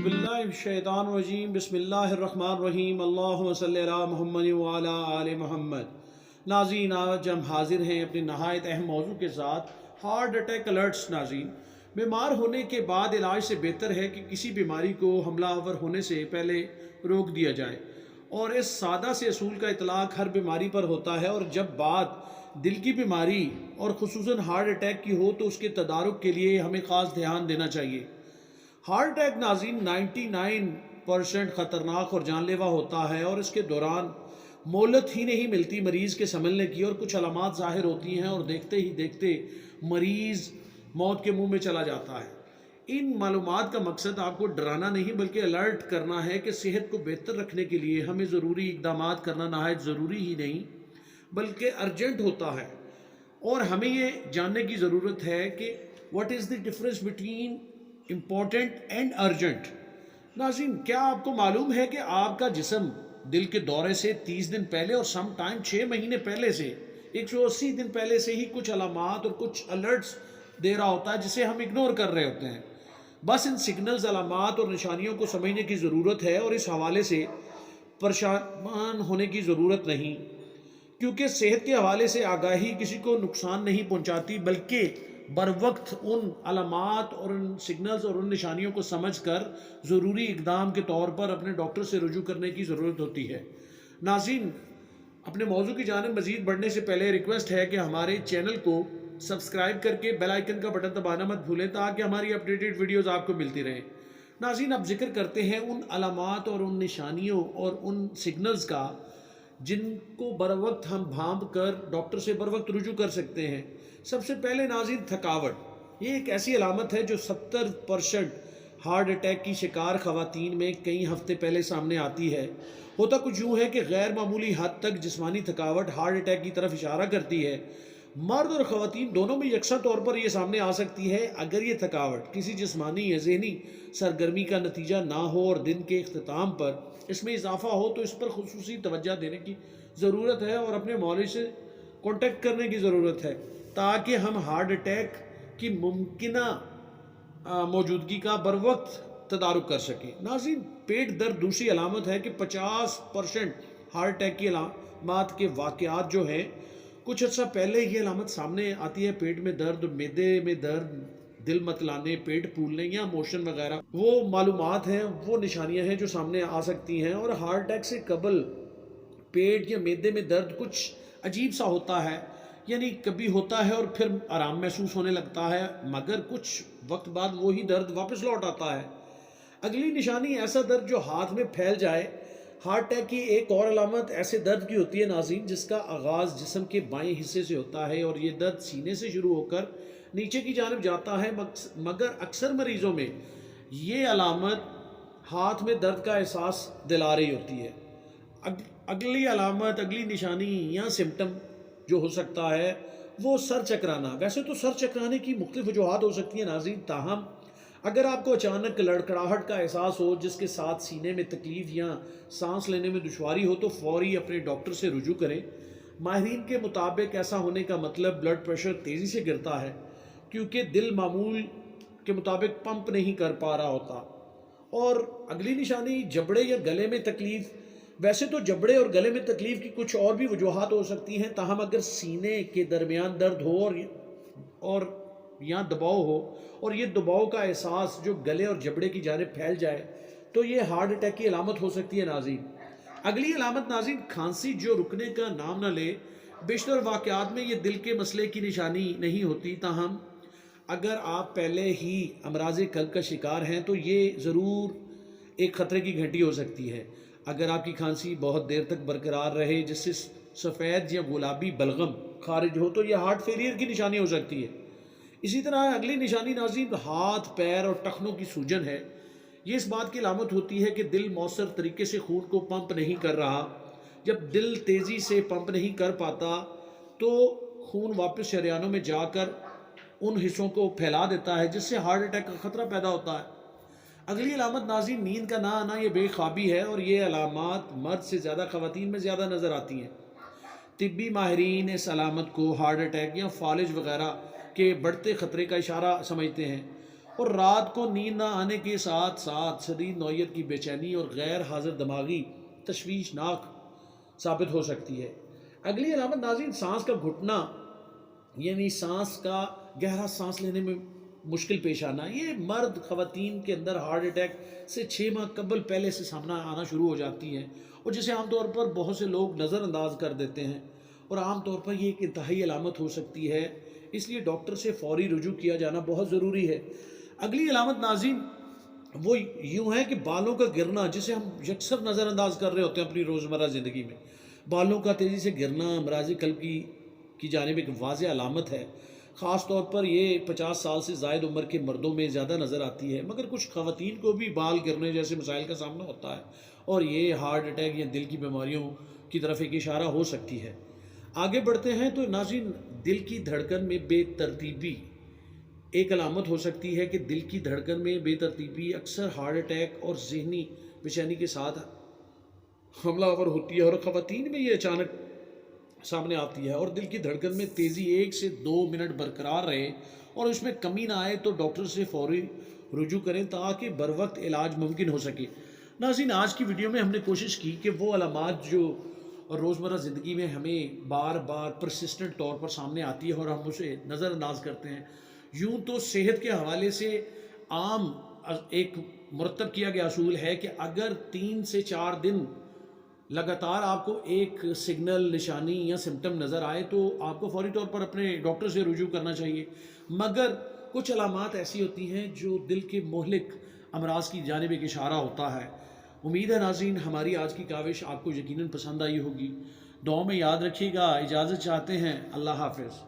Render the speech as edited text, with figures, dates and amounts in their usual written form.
औज़ुबिल्लाहिमिनश्शैतानिर्रजीम बिस्मिल्लाहिर्रहमानिर्रहीम अल्लाहुम्मा सल्लि अला मुहम्मद व अला आलि मुहम्मद। नाज़रीन, आज हम हाजिर हैं अपनी नहायत अहम मौजू के साथ, हार्ट अटैक अलर्ट्स। नाज़रीन, बीमार होने के बाद इलाज से बेहतर है कि किसी बीमारी को हमलावर होने से पहले रोक दिया जाए, और इस सादा से असूल का इतलाक़ हर बीमारी पर होता है। और जब बात दिल की बीमारी और ख़ुसूसन हार्ट अटैक की हो तो उसके तदारुक के लिए हमें ख़ास ध्यान देना चाहिए। हार्ट अटैक नाज़रीन 99% ख़तरनाक और जानलेवा होता है, और इसके दौरान मोहलत ही नहीं मिलती मरीज़ के संभलने की, और कुछ अलामात ज़ाहिर होती हैं और देखते ही देखते मरीज़ मौत के मुंह में चला जाता है। इन मालूमात का मकसद आपको डराना नहीं बल्कि अलर्ट करना है कि सेहत को बेहतर रखने के लिए हमें ज़रूरी इक़दामात करना नहायत ज़रूरी ही नहीं बल्कि अर्जेंट होता है। और हमें ये जानने की ज़रूरत है कि what is the difference between important and urgent. नाज़रीन, क्या आपको मालूम है कि आपका जिस्म दिल के दौरे से 30 दिन पहले और सम टाइम 6 महीने पहले से 180 दिन पहले से ही कुछ अलामात और कुछ अलर्ट्स दे रहा होता है जिसे हम इग्नोर कर रहे होते हैं। बस इन सिग्नल्स, अलामात और निशानियों को समझने की ज़रूरत है, और इस हवाले से परेशान होने की ज़रूरत नहीं, क्योंकि सेहत के हवाले से आगाही किसी को नुकसान नहीं पहुंचाती बल्कि बर वक्त उन अलामात और उन सिग्नल्स और उन निशानियों को समझ कर ज़रूरी इक़दाम के तौर पर अपने डॉक्टर से रुजू करने की ज़रूरत होती है। नाज़रीन, अपने मौजू की जानिब मज़ीद बढ़ने से पहले रिक्वेस्ट है कि हमारे चैनल को सब्सक्राइब करके बेल आइकन का बटन दबाना मत भूलें ताकि हमारी अपडेटेड वीडियोज़ आपको मिलती रहें। नाज़रीन, अब जिक्र करते हैं उन अलामात और उन निशानियों और उन सिग्नल्स का जिनको बर वक्त हम भांप कर डॉक्टर से बर वक्त रुजू कर सकते हैं। सबसे पहले नाज़रीन, थकावट। ये एक ऐसी अलामत है जो 70% हार्ट अटैक की शिकार ख़वातीन में कई हफ्ते पहले सामने आती है। होता कुछ यूँ है कि गैर मामूली हद तक जिस्मानी थकावट हार्ट अटैक की तरफ इशारा करती है। मर्द और ख़वातीन दोनों में यकसा तौर पर यह सामने आ सकती है अगर ये थकावट किसी जिस्मानी या ज़हनी सरगर्मी का नतीजा ना हो और दिन के इख्तिताम पर इसमें इजाफा हो तो इस पर खुसूसी तवज्जो देने की ज़रूरत है और अपने मौलवी से कॉन्टेक्ट करने की ज़रूरत है ताकि हम हार्ट अटैक की मुमकिना मौजूदगी का बर वक्त तदारुक कर सकें। नाज़रीन, पेट दर्द दूसरी अलामत है कि 50% हार्ट अटैक की अलामत के वाक़यात जो हैं कुछ अर्सा पहले ये अलामत सामने आती है। पेट में दर्द, मैदे में दर्द, दिल मतलाने, पेट फूलने या मोशन वगैरह वो मालूमात हैं, वो निशानियां हैं जो सामने आ सकती हैं। और हार्ट अटैक से कबल पेट या मैदे में दर्द कुछ अजीब सा होता है, यानी कभी होता है और फिर आराम महसूस होने लगता है, मगर कुछ वक्त बाद वही दर्द वापस लौट आता है। अगली निशानी ऐसा दर्द जो हाथ में फैल जाए। हार्ट अटैक की एक और अलामत ऐसे दर्द की होती है नाज़रीन जिसका आगाज़ जिस्म के बाएं हिस्से से होता है, और ये दर्द सीने से शुरू होकर नीचे की जानिब जाता है, मगर अक्सर मरीज़ों में ये अलामत हाथ में दर्द का एहसास दिला रही होती है। अगली अलामत, अगली निशानी या सिम्टम जो हो सकता है वो सर चकराना। वैसे तो सर चकराने की मुख्तलिफ वजूहात हो सकती हैं नाज़रीन, ताहम अगर आपको अचानक लड़खड़ाहट का एहसास हो जिसके साथ सीने में तकलीफ़ या सांस लेने में दुश्वारी हो तो फ़ौरी अपने डॉक्टर से रुजू करें। माहिरीन के मुताबिक ऐसा होने का मतलब ब्लड प्रेशर तेज़ी से गिरता है क्योंकि दिल मामूल के मुताबिक पंप नहीं कर पा रहा होता। और अगली निशानी जबड़े या गले में तकलीफ़। वैसे तो जबड़े और गले में तकलीफ़ की कुछ और भी वजूहात हो सकती हैं, ताहम अगर सीने के दरमियान दर्द हो और यहाँ दबाव हो और ये दबाव का एहसास जो गले और जबड़े की जानिब फैल जाए तो ये हार्ट अटैक की अलामत हो सकती है नाज़रीन। अगली अलामत नाज़रीन, खांसी जो रुकने का नाम न ले। बेशतर वाक़यात में ये दिल के मसले की निशानी नहीं होती, ताहम अगर आप पहले ही अमराज़ क़ल्ब का शिकार हैं तो ये ज़रूर एक ख़तरे की घंटी हो सकती है। अगर आपकी खांसी बहुत देर तक बरकरार रहे जिससे सफ़ेद या गुलाबी बलगम खारिज हो तो यह हार्ट फेलियर की निशानी हो सकती है। इसी तरह अगली निशानी नाज़रीन, हाथ, पैर और टखनों की सूजन है। ये इस बात की अलामत होती है कि दिल मौसर तरीके से खून को पंप नहीं कर रहा। जब दिल तेज़ी से पंप नहीं कर पाता तो खून वापस शरियानों में जाकर उन हिस्सों को फैला देता है जिससे हार्ट अटैक का ख़तरा पैदा होता है। अगली अलामत नाज़रीन, नींद का ना आना। ये बेख्वाबी है और ये अलामत मर्द से ज़्यादा ख़वातीन में ज़्यादा नज़र आती हैं। तिब्बी माहिरीन इस अलामत को हार्ट अटैक या फालिज वगैरह के बढ़ते ख़तरे का इशारा समझते हैं اور رات کو نیند نہ آنے کے ساتھ ساتھ شدید نوعیت کی بے چینی اور غیر حاضر دماغی تشویشناک ثابت ہو سکتی ہے۔ اگلی علامت ناظرین سانس کا گھٹنا، یعنی سانس کا گہرا سانس لینے میں مشکل پیش آنا۔ یہ مرد خواتین کے اندر ہارٹ اٹیک سے 6 ماہ قبل پہلے سے سامنا آنا شروع ہو جاتی ہے، اور جسے عام طور پر بہت سے لوگ نظر انداز کر دیتے ہیں، اور عام طور پر یہ ایک انتہائی علامت ہو سکتی ہے، اس لیے ڈاکٹر سے فوری رجوع کیا جانا بہت ضروری ہے۔ اگلی علامت ناظرین وہ یوں ہے کہ بالوں کا گرنا، جسے ہم یکسر نظر انداز کر رہے ہوتے ہیں اپنی روزمرہ زندگی میں۔ بالوں کا تیزی سے گرنا امراض قلب کی جانب ایک واضح علامت ہے۔ خاص طور پر یہ 50 سال سے زائد عمر کے مردوں میں زیادہ نظر آتی ہے، مگر کچھ خواتین کو بھی بال گرنے جیسے مسائل کا سامنا ہوتا ہے، اور یہ ہارٹ اٹیک یا دل کی بیماریوں کی طرف ایک اشارہ ہو سکتی ہے۔ آگے بڑھتے ہیں تو ناظرین دل کی دھڑکن میں بے ترتیبی ایک علامت ہو سکتی ہے کہ دل کی دھڑکن میں بے ترتیبی اکثر ہارٹ اٹیک اور ذہنی بے چینی کے ساتھ حملہ آور ہوتی ہے، اور خواتین میں یہ اچانک سامنے آتی ہے، اور دل کی دھڑکن میں تیزی 1 سے 2 منٹ برقرار رہے اور اس میں کمی نہ آئے تو ڈاکٹر سے فوری رجوع کریں تاکہ بروقت علاج ممکن ہو سکے۔ ناظرین آج کی ویڈیو میں ہم نے کوشش کی کہ وہ علامات جو روزمرہ زندگی میں ہمیں بار بار پرسسٹنٹ طور پر سامنے آتی ہے اور ہم اسے نظر انداز کرتے ہیں، یوں تو صحت کے حوالے سے عام ایک مرتب کیا گیا اصول ہے کہ اگر 3 سے 4 دن لگاتار آپ کو ایک سگنل، نشانی یا سمٹم نظر آئے تو آپ کو فوری طور پر اپنے ڈاکٹر سے رجوع کرنا چاہیے، مگر کچھ علامات ایسی ہوتی ہیں جو دل کے مہلک امراض کی جانب ایک اشارہ ہوتا ہے۔ امید ہے ناظرین ہماری آج کی کاوش آپ کو یقیناً پسند آئی ہوگی۔ دعاؤں میں یاد رکھیے گا۔ اجازت چاہتے ہیں، اللہ حافظ۔